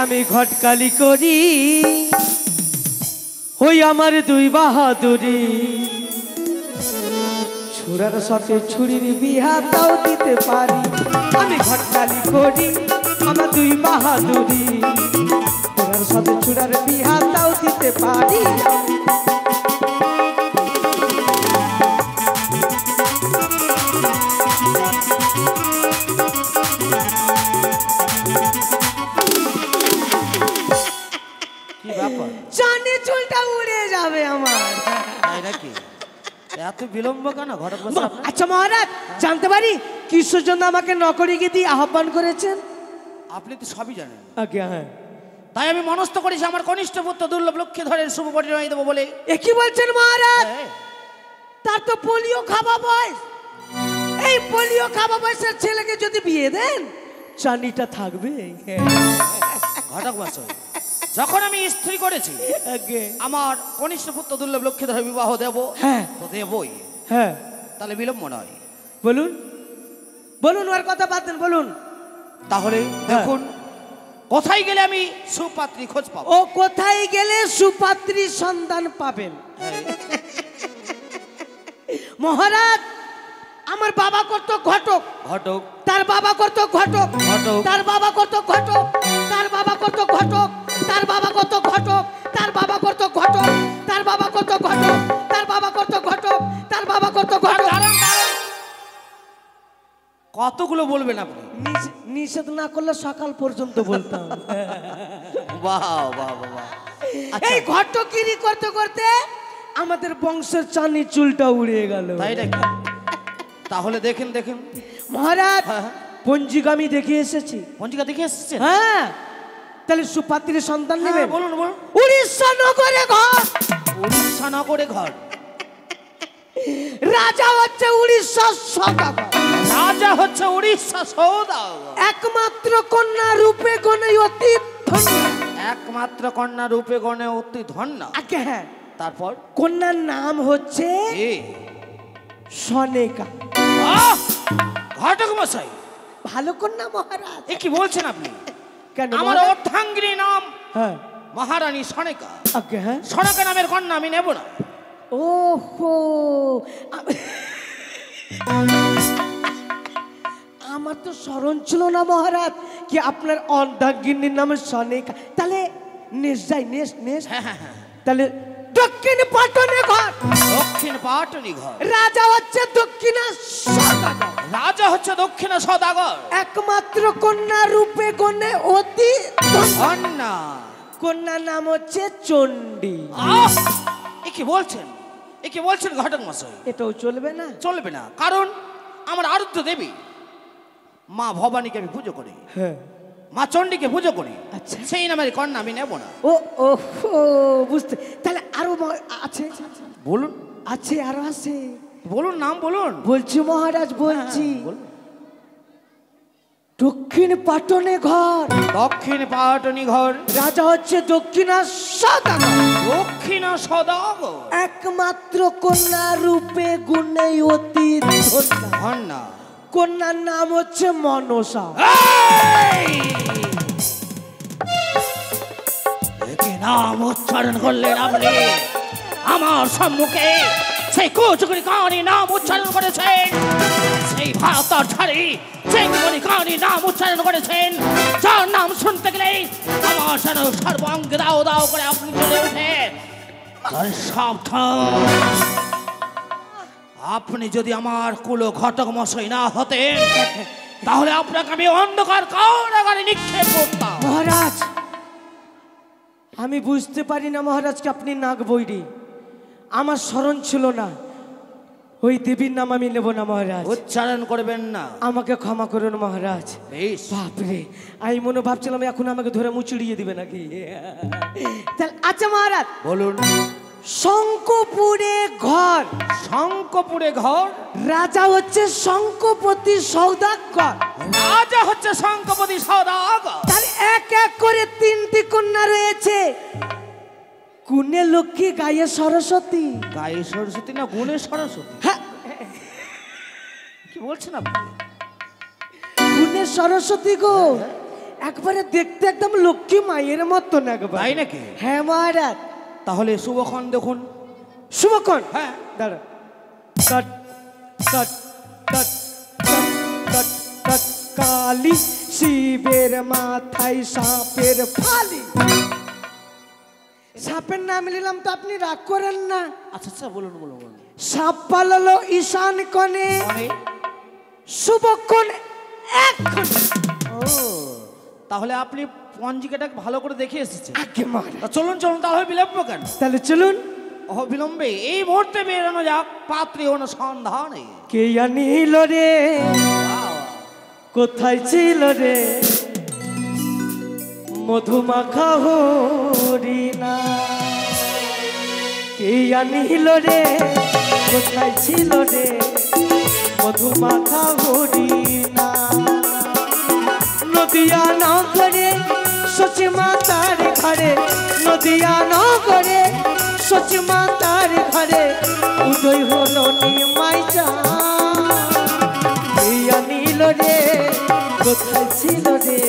আমি ঘটকালি করি হই আমার দুই বাহাদুরি ছুরার সাথে ছুরির বিহা তাও দিতে পারি আমি ঘটকালি করি আমার দুই বাহাদুরি ছুরার সাথে ছুরার বিহা তাও দিতে পারি জানি চুলটা উড়ে যাবে আমার নাকি এত বিলম্ব কেন ঘটক মশাই? আচ্ছা মহারাজ জানতে পারি কিসের জন্য আমাকে নকরিকে দিয়ে আহ্বান করেছেন? আপনি তো সবই জানেন। আগে হ্যাঁ, তাই আমি মনস্থ করেছি আমার কনিষ্ঠ পুত্র দুর্লভ লক্ষ্যে ধরে শুভ পরিণয় দেবো বলে। এ কি বলছেন মহারাজ? তার তো পোলিও খাওয়া বয়স, এই পোলিও খাওয়া বয়সের ছেলেকে যদি বিয়ে দেন চানিটা থাকবে। ঘটক মশাই যখন আমি স্ত্রী করেছি আমার কনিষ্ঠ পুত্র দুর্লভ লক্ষ্যে ধরে বিবাহ দেবো, হ্যাঁ তো দেবই। হ্যাঁ তাহলে বিলম্ব নয়। বলুন বলুন, ওর কথা বাদ দেন, বলুন। তাহলে দেখুন কোথায় গেলে আমি সুপাত্রী খোঁজ পাবো? ও কোথায় গেলে সুপাত্রীর সন্ধান পাবেন? মহারাজ আমার বাবা করত ঘটক, ঘটক তার বাবা করত ঘটক, ঘটক তার বাবা করত ঘটক, তার বাবা করত ঘটক, তার বাবা করত ঘটক, তার বাবা করত ঘটক, তার বাবা করত ঘটক, তার বাবা করত ঘটক, তার বাবা করত ঘটক। কতগুলো বলবেন আপনি? নিষেধ না করলে সকাল পর্যন্ত বলতাম। বাহ বাহ বাহ। এই ঘটকিরি করতে করতে আমাদের বংশের চানি চুলটা উড়ে গেল। তাই নাকি? তাহলে দেখেন দেখেন মহারাজ পঞ্জিকা আমি দেখে এসেছি। পঞ্জিকা দেখে এসেছেন? হ্যাঁ, তাহলে সুপাত্রীর সন্তান নেবে। বলুন বলুন। উড়িষ্যা নগরে ঘর। উড়িষ্যা নগরে ঘর। রাজা হচ্ছে উড়িষ্যা সওদাগর। রাজা হচ্ছে উড়িষ্যা সওদাগর। একমাত্র কন্যা রূপে গণে অতি ধন্য। একমাত্র কন্যা রূপে গণে অতি ধন্য। আগে হ্যাঁ, তারপর কন্যার নাম হচ্ছে সনেকা। ঘটক মশাই ভালো কন্যা মহারাজ। এ কি বলছেন আপনি? কেন? আমার অর্ধাঙ্গিনী নাম হ্যাঁ মহারানী সনেকা। আগে হ্যাঁ, সনেকা নামের কন্যা আমি নেব না। ওহো, আমার তো স্মরণ ছিল না মহারাজ কি আপনার অর্ধাঙ্গিনীর নাম সনেকা। তাহলে নেস যাই, নেস নেস। তাহলে দক্ষিণ পাটনে ঘর। দক্ষিণ পাটনি ঘর। রাজা হচ্ছে দক্ষিণা সওদাগর। রাজা হচ্ছে দক্ষিণা সওদাগর। একমাত্র কন্যা রূপে গণে অতি ধন্য। কন্যার নাম হচ্ছে চণ্ডী। এ কি বলছেন? এ কি বলছেন ঘটক মশাই? এটাও চলবে না? চলবে না, কারণ আমার আরাধ্য দেবী মা ভবানীকে আমি পুজো করি, হ্যাঁ মা চণ্ডীকে পুজো করি। আচ্ছা, সেই নামের কন্যা আমি নেব না। ও ও বুঝতে, তাহলে আরো আছে? বলুন। আছে, আরো আছে, বলুন, নাম বলুন। বলছি মহারাজ বলছি। দক্ষিণ পাটনে ঘর। দক্ষিণ পাটনি ঘর। রাজা হচ্ছে দক্ষিণা সওদাগর। দক্ষিণা সওদাগর। একমাত্র কন্যা রূপে গুণে অতি ধন্য। কন্যার নাম হচ্ছে মনসা। কি নাম উচ্চারণ করলেন আপনি আমার সম্মুখে? সেই কুচুকুরি কাহানি নাম উচ্চারণ করেছেন, সেই ভারতার ছাড়ি চেঙ্গুনি কাহানি নাম উচ্চারণ করেছেন, যার নাম শুনতে গেলে আমার যেন সর্বাঙ্গে দাও দাও করে আপনি চলে ওঠে। সাবধান, আপনি যদি আমার কুলো ঘটক মশাই না হতেন তাহলে আপনাকে আমি অন্ধকার কারাগারে নিক্ষেপ করতাম। মহারাজ আমি বুঝতে পারি না মহারাজকে আপনি নাগ বৈরি, আমার স্মরণ ছিল না। ওই দেবীর নাম আমি নেব না মহারাজ। উচ্চারণ করবেন না। আমাকে ক্ষমা করুন মহারাজ। বাপরে, আমি মনে ভাবছিলাম এখন আমাকে ধরে মুচড়িয়ে দিবে নাকি। আচ্ছা মহারাজ বলুন। শঙ্কপুরে ঘর। শঙ্কপুরে ঘর। রাজা হচ্ছে শঙ্কপতি সওদাগর। রাজা হচ্ছে শঙ্কপতি সওদাগর। তাহলে এক এক করে তিনটি কন্যা রয়েছে। গুণে লক্ষ্মী, গায়ে সরস্বতী। গায়ে সরস্বতী না গুণে সরস্বতী? হ্যাঁ, কি বলছেন আপনি? গুণে সরস্বতী গো। একবারে দেখতে একদম লক্ষ্মী মায়ের মতন একবার। তাই নাকি? হ্যাঁ মহারাজ। তাহলে শুভক্ষণ দেখুন। শুভক্ষণ? হ্যাঁ। দাঁড়া। কট কট কট কট কট কট কালী শিবের মাথায় সাপের ফালি। সাপের নাম নিলাম তো আপনি রাগ করেন না। আচ্ছা আচ্ছা বলুন বলুন বলুন। সাপ পালালো ঈশান কোণে, শুভক্ষণ এখন। ও তাহলে আপনি পঞ্জিকাটাকে ভালো করে দেখে এসেছেন। আগে মহারাজ। চলুন চলুন, তাহলে বিলম্ব কেন? তাহলে চলুন। অবিলম্বে এই মুহূর্তে বেরোনো যাক পাত্রী অনুসন্ধানে। কে আনিল রে, কোথায় ছিল রে মধুমাখা হরিণা? কে আনিল রে, কোথায় ছিল রে মধুমাখা হরিণা? নদিয়া নগরে সচি মাতার ঘরে, নদিয়া নগরে সচি মাতার ঘরে উদয় হলো নিমাই নীল রে, কোথায় ছিল রে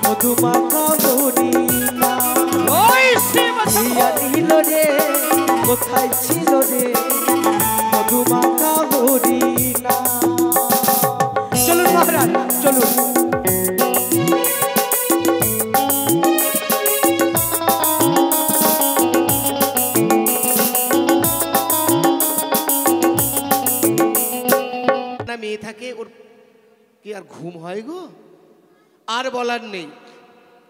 মধুমাখা হরিণা? নীল রে, কোথায় ছিল রে মধুমাখা হরিণা? চলুন মহারাজ চলুন। মেয়ে থাকে ওর কি আর ঘুম হয় গো? আর বলার নেই।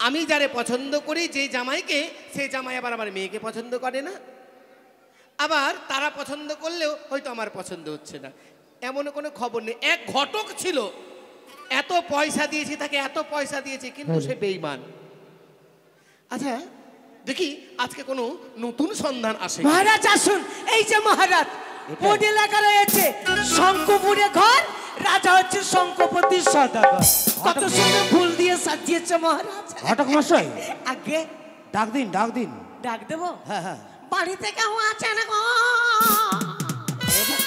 আমি যারে পছন্দ করি, যে জামাইকে, সেই জামাই আবার আমার মেয়েকে পছন্দ করে না। আবার তারা পছন্দ করলেও হয়তো আমার পছন্দ হচ্ছে না, এমন কোনো খবর নেই। এক ঘটক ছিল, এত পয়সা দিয়েছি তাকে, এত পয়সা দিয়েছি, কিন্তু সে বেঈমান। আচ্ছা দেখি আজকে কোনো নতুন সন্ধান আসে। মহারাজ আসুন। এই যে মহারাজ বোর্ডে লেখা রয়েছে শঙ্কপুরে ঘর, রাজা হচ্ছে শঙ্কপতি সদাগর। কত সুন্দর ফুল দিয়ে সাজিয়েছে মহারাজ। ঘটক মশাই আগে ডাক দিন ডাক দিন। ডাক দেবো? হ্যাঁ হ্যাঁ। বাড়িতে কেউ আছে না গো?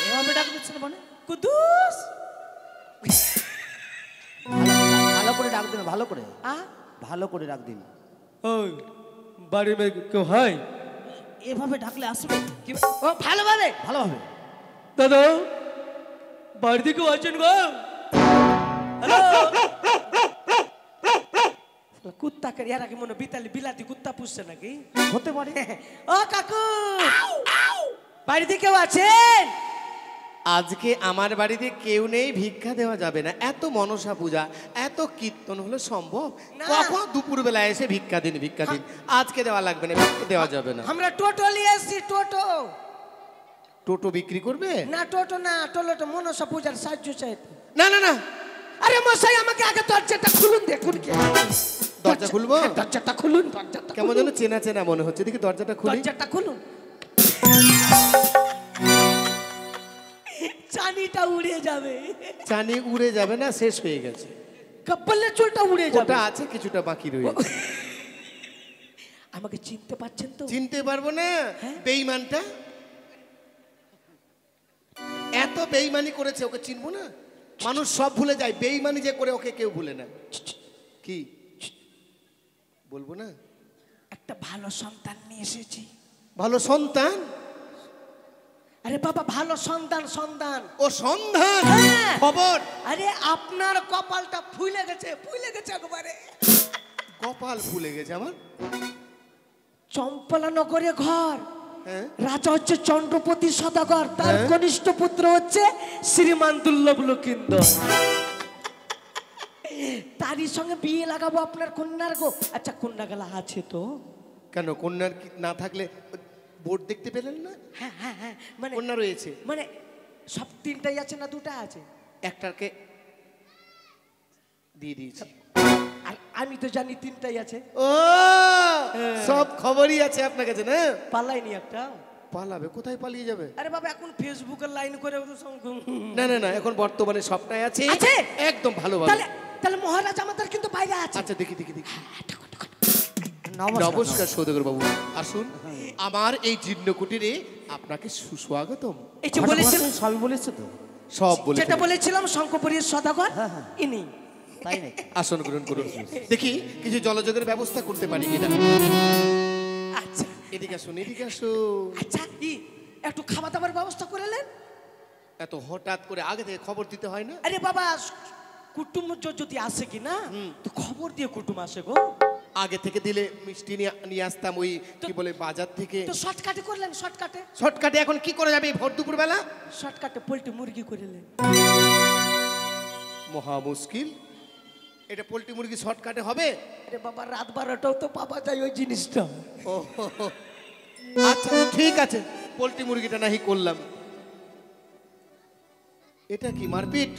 এভাবে ডাক দিচ্ছেন মানে? কুদুস ভালো করে ডাক দিন, ভালো করে, আ ভালো করে ডাক দিন। ওই বাড়ি মে কেউ হয়? এভাবে ডাকলে আসবে কি ও ভালোভাবে? ভালোভাবে। দাদা বাড়িতে কেউ আছেন গো? হ্যালো কুত্তা কে ইয়ার আগে মনে বিতালি বিলাতি কুত্তা পুষছে নাকি? হতে পারে। ও কাকু বাড়িতে কেউ আছেন? আজকে আমার বাড়িতে কেউ নেই, ভিক্ষা দেওয়া যাবে না। এত মনসা পূজা, এত কীর্তন হলো সম্ভব? না। কখন দুপুরবেলা এসে ভিক্ষা দিন ভিক্ষা দিন, আজকে দেওয়া লাগবে না, ভিক্ষা দেওয়া যাবে না। আমরা টোটো নিয়ে এসেছি। টোটো টোটো বিক্রি করবে? না টোটো না, টোলোটো মনসা পূজার সাহায্য চাইতে। না না না, আরে মশাই আমাকে আগে দরজাটা খুলুন, দেখুন কে। দরজা খুলবো? দরজাটা খুলুন, দরজাটা কেমন যেন চেনা চেনা মনে হচ্ছে, দেখি দরজাটা খুলি। দরজাটা খুলুন। চানিটা উড়ে যাবে। চানি উড়ে যাবে না, শেষ হয়ে গেছে। কপালের চুলটা উড়ে যাবে। ওটা আছে, কিছুটা বাকি রয়েছে। আমাকে চিনতে পারছেন তো? চিনতে পারবো না? হ্যাঁ? বেঈমানটা এত বেঈমানি করেছে, ওকে চিনবো না? মানুষ সব ভুলে যায়, বেঈমানি যে করে ওকে কেউ ভুলে না। কি বলবো না? একটা ভালো সন্তান নিয়ে এসেছি। ভালো সন্তান? আরে বাবা ভালো সন্তান, সন্তান। ও সন্ধান? হ্যাঁ। খবর? আরে আপনার কপালটা ফুলে গেছে, ফুলে গেছে একবারে। কপাল ফুলে গেছে আমার? চম্পলা নগরে ঘর, হ্যাঁ। রাজা হচ্ছে চন্দ্রপতি সদাগর, তার হ্যাঁ। কনিষ্ঠ পুত্র হচ্ছে শ্রীমান দুর্লভ লকিন্দর। তারই সঙ্গে বিয়ে লাগাবো আপনার কন্যার গো। আচ্ছা কন্যা গেলা আছে তো? কেন কন্যার না থাকলে বোর্ড দেখতে পেলেন না? হ্যাঁ হ্যাঁ হ্যাঁ, মানে কন্যা রয়েছে। মানে সব তিনটাই আছে না দুটা আছে? একটাকে দিয়ে দিয়েছি। আর আমি তো জানি তিনটাই আছে। ও সব খবরই আছে আপনার কাছে না? পালাইনি একটা। পালাবে কোথায়? পালিয়ে যাবে? আরে বাবা এখন ফেসবুকের লাইন করে না না না, এখন বর্তমানে সবটাই আছে। আছে? একদম ভালো ভালো। তাহলে তাহলে মহারাজ আমাদের কিন্তু বাইরে আছে। আচ্ছা দেখি দেখি দেখি। নমস্কার। নমস্কার সৌদাগর বাবু, আসুন আমার এই জীর্ণ কুটিরে আপনাকে সুস্বাগতম। এই যে বলেছিলাম, সবই বলেছে তো? সব বলে যেটা বলেছিলাম শঙ্কপুরের সদাগর হ্যাঁ, হ্যাঁ। ইনি। তাই নাকি? আসন গ্রহণ করুন। দেখি কিছু জলযোগের ব্যবস্থা করতে পারি কিনা। আচ্ছা এদিকে আসুন, এদিকে আসুন। আচ্ছা কি একটু খাওয়া দাবার ব্যবস্থা করেলেন? এত হঠাৎ করে আগে থেকে খবর দিতে হয় না? আরে বাবা কুটুম যদি আসে কি না তো খবর দিয়ে কুটুম আসে গো। আগে থেকে দিলে মিষ্টি নিয়ে আসতাম ওই কি বলে বাজার থেকে। তো শর্টকাটে করলেন, শর্টকাটে। শর্টকাটে এখন কি করে যাবে ভোর দুপুর বেলা? শর্টকাটে পোল্ট্রি মুরগি করলেন। মহা মুশকিল, এটা পোল্ট্রি মুরগি শর্টকাটে হবে? আরে বাবা রাত 12টাও তো পাওয়া যায় ওই জিনিসটা। ও আচ্ছা ঠিক আছে, পোল্ট্রি মুরগিটা নাহি করলাম। এটা কি মারপিট?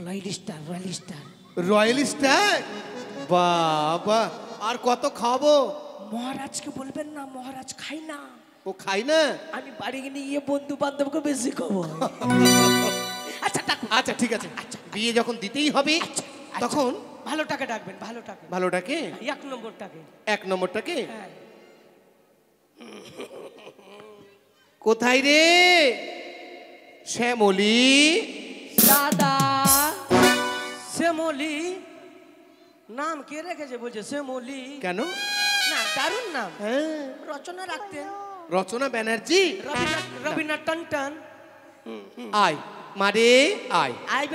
Royal star, royal star. Royal star? বাবা, আর কত খাবো? মহারাজকে বলবেন না, মহারাজ খাই না। ও খাই না? আমি বাড়ি নিয়ে বন্ধু বান্ধবকে বেশি খাবো। আচ্ছা ডাকুন। আচ্ছা ঠিক আছে, বিয়ে যখন দিতেই হবে তখন ভালো টাকা ডাকবেন, ভালো টাকা। ভালোটাকে, 1 নম্বরটাকে। 1 নম্বরটাকে? হ্যাঁ। কোথায় রে শ্যামলী? দাদা শ্যামলী নাম কে রেখেছে? বলছে শ্যামলী। কেন? না দারুণ নাম। হ্যাঁ, রচনা রাখতেন রচনা ব্যানার্জি। রবীন্দ্রনাথ টনটন। আয় মারে আয়। আই